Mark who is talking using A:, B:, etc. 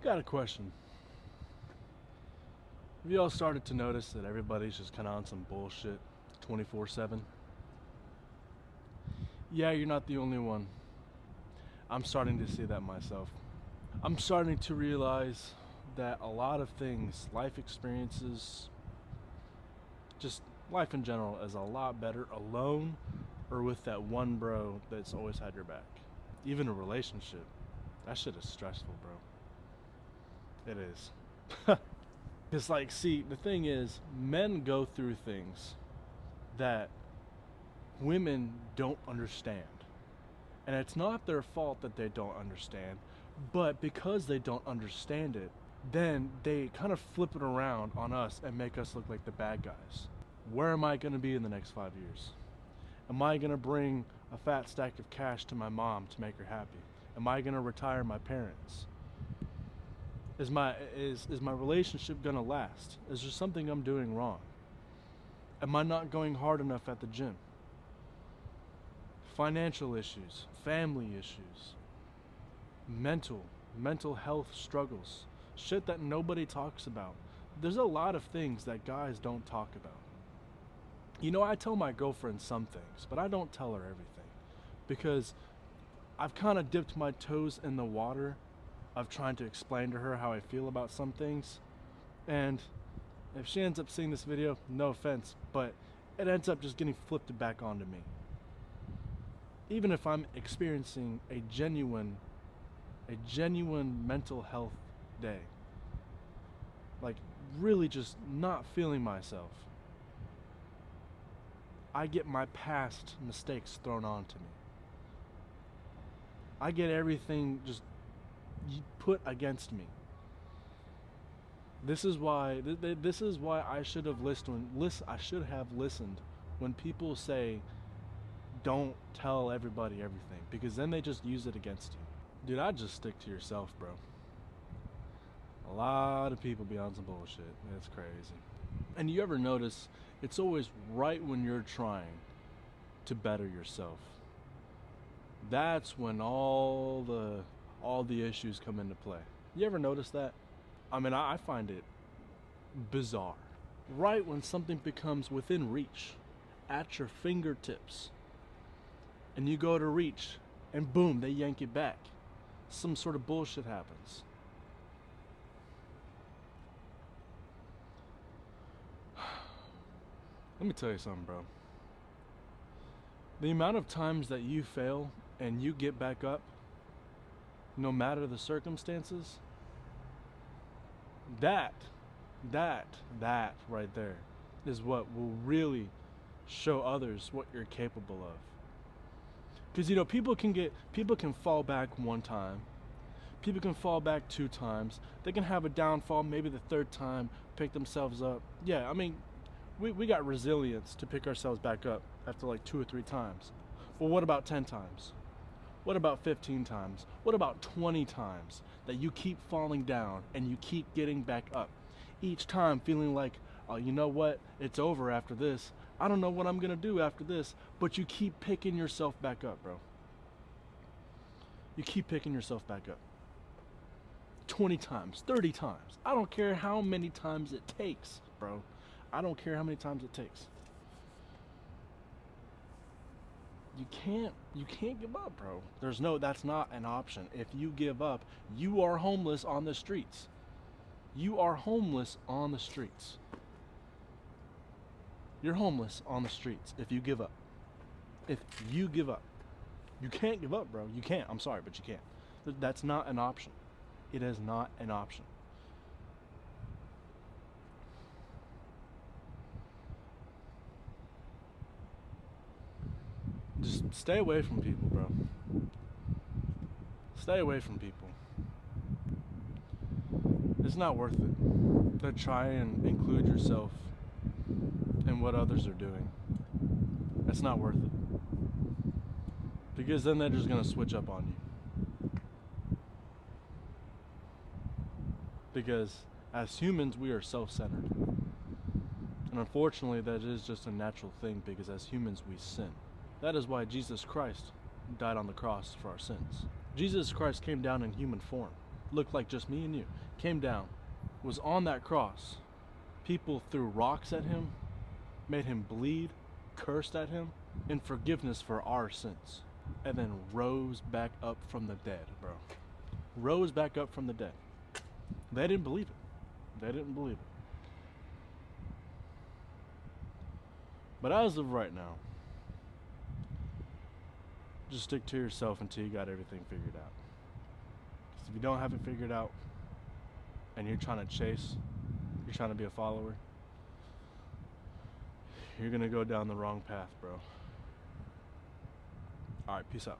A: Got a question. Have you all started to notice that everybody's just kind of on some bullshit 24/7? Yeah, you're not the only one. I'm starting to see that myself. I'm starting to realize that a lot of things, life experiences, just life in general, is a lot better alone or with that one bro that's always had your back. Even a relationship, that shit is stressful, bro. It is. It's like, see, the thing is, men go through things that women don't understand. And it's not their fault that they don't understand, but because they don't understand it, then they kind of flip it around on us and make us look like the bad guys. Where am I going to be in the next 5 years? Am I going to bring a fat stack of cash to my mom to make her happy? Am I going to retire my parents? Is my relationship gonna last? Is there something I'm doing wrong? Am I not going hard enough at the gym? Financial issues, family issues, mental health struggles, shit that nobody talks about. There's a lot of things that guys don't talk about. You know, I tell my girlfriend some things, but I don't tell her everything because I've kind of dipped my toes in the water of trying to explain to her how I feel about some things. And if she ends up seeing this video, no offense, but it ends up just getting flipped back onto me. Even if I'm experiencing a genuine mental health day, like really just not feeling myself, I get my past mistakes thrown onto me. I get everything just put against me. This is why I should have listened when people say don't tell everybody everything, because then they just use it against you. Dude, I just stick to yourself, bro. A lot of people be on some bullshit. It's crazy. And you ever notice it's always right when you're trying to better yourself. That's when all the issues come into play. You ever notice that? I mean, I find it bizarre. Right when something becomes within reach, at your fingertips, and you go to reach, and boom, they yank it back. Some sort of bullshit happens. Let me tell you something, bro. The amount of times that you fail and you get back up, no matter the circumstances, that right there is what will really show others what you're capable of. Because, you know, people can fall back one time, people can fall back 2 times, they can have a downfall maybe the 3rd time, pick themselves up. Yeah, I mean, we got resilience to pick ourselves back up after like 2 or 3 times. Well, what about 10 times? What about 15 times? What about 20 times that you keep falling down and you keep getting back up? Each time feeling like, oh, you know what? It's over after this. I don't know what I'm going to do after this. But you keep picking yourself back up, bro. You keep picking yourself back up. 20 times, 30 times. I don't care how many times it takes, bro. I don't care how many times it takes. You can't give up, bro. That's not an option. If you give up, you are homeless on the streets. You are homeless on the streets. You're homeless on the streets if you give up. If you give up. You can't give up, bro. You can't. I'm sorry, but you can't. That's not an option. It is not an option. Just stay away from people, bro. Stay away from people. It's not worth it to try and include yourself in what others are doing. It's not worth it. Because then they're just going to switch up on you. Because as humans, we are self-centered. And unfortunately, that is just a natural thing, because as humans, we sin. That is why Jesus Christ died on the cross for our sins. Jesus Christ came down in human form. looked like just me and you, came down, was on that cross. People threw rocks at him, made him bleed, cursed at him, in forgiveness for our sins, and then rose back up from the dead, bro. Rose back up from the dead. They didn't believe it. They didn't believe it. But as of right now, just stick to yourself until you got everything figured out. Because if you don't have it figured out, and you're trying to chase, you're trying to be a follower, you're gonna go down the wrong path, bro. Alright, peace out.